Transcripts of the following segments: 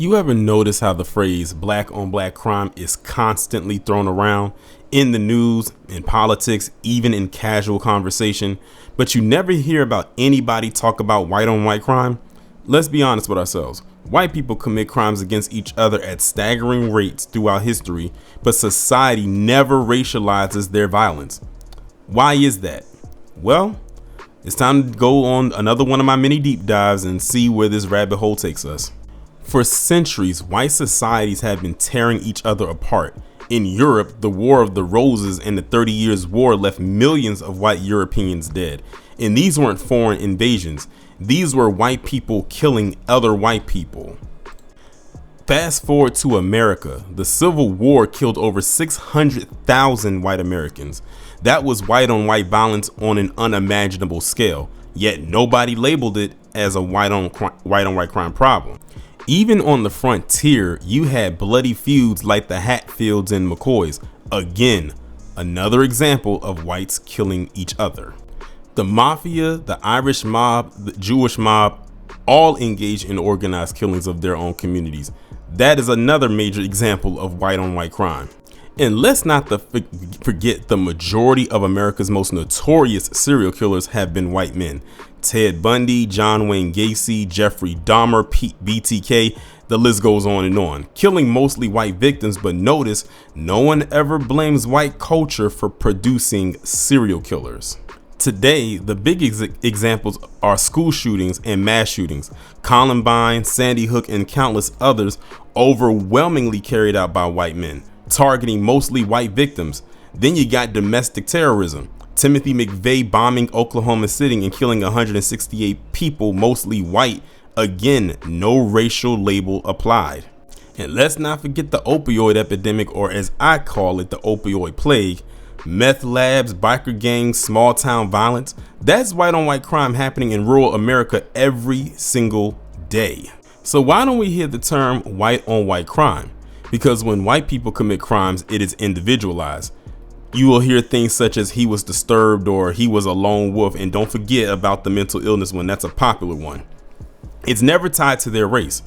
You ever notice how the phrase black on black crime is constantly thrown around in the news, in politics, even in casual conversation, but you never hear about anybody talk about white on white crime? Let's be honest with ourselves. White people commit crimes against each other at staggering rates throughout history, but society never racializes their violence. Why is that? Well, it's time to go on another one of my mini deep dives and see where this rabbit hole takes us. For centuries, white societies have been tearing each other apart. In Europe, the War of the Roses and the 30 Years' War left millions of white Europeans dead. And these weren't foreign invasions. These were white people killing other white people. Fast forward to America. The Civil War killed over 600,000 white Americans. That was white on white violence on an unimaginable scale. Yet nobody labeled it as a white on white crime problem. Even on the frontier, you had bloody feuds like the Hatfields and McCoys. Again, another example of whites killing each other. The mafia, the Irish mob, the Jewish mob, all engage in organized killings of their own communities. That is another major example of white on white crime. And let's not forget the majority of America's most notorious serial killers have been white men. Ted Bundy, John Wayne Gacy, Jeffrey Dahmer, BTK, the list goes on, killing mostly white victims. But notice, no one ever blames white culture for producing serial killers. Today, the big examples are school shootings and mass shootings. Columbine, Sandy Hook, and countless others overwhelmingly carried out by white men, targeting mostly white victims. Then you got domestic terrorism. Timothy McVeigh bombing Oklahoma City and killing 168 people, mostly white. Again, no racial label applied. And let's not forget the opioid epidemic, or as I call it, the opioid plague. Meth labs, biker gangs, small town violence. That's white on white crime happening in rural America every single day. So why don't we hear the term white on white crime? Because when white people commit crimes, it is individualized. You will hear things such as he was disturbed or he was a lone wolf, and don't forget about the mental illness one. That's a popular one. It's never tied to their race.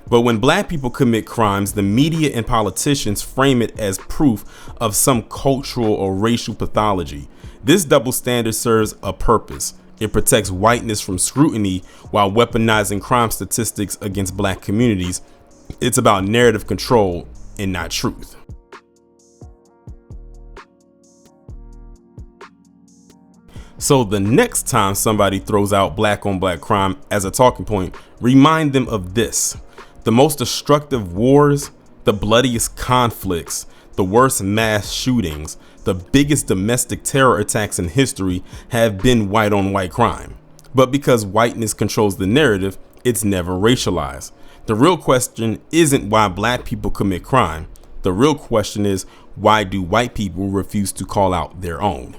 But when black people commit crimes, the media and politicians frame it as proof of some cultural or racial pathology. This double standard serves a purpose. It protects whiteness from scrutiny while weaponizing crime statistics against black communities. It's about narrative control and not truth. So the next time somebody throws out black on black crime as a talking point, remind them of this. The most destructive wars, the bloodiest conflicts, the worst mass shootings, the biggest domestic terror attacks in history have been white on white crime. But because whiteness controls the narrative, it's never racialized. The real question isn't why black people commit crime. The real question is, why do white people refuse to call out their own?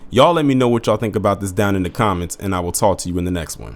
Y'all let me know what y'all think about this down in the comments, and I will talk to you in the next one.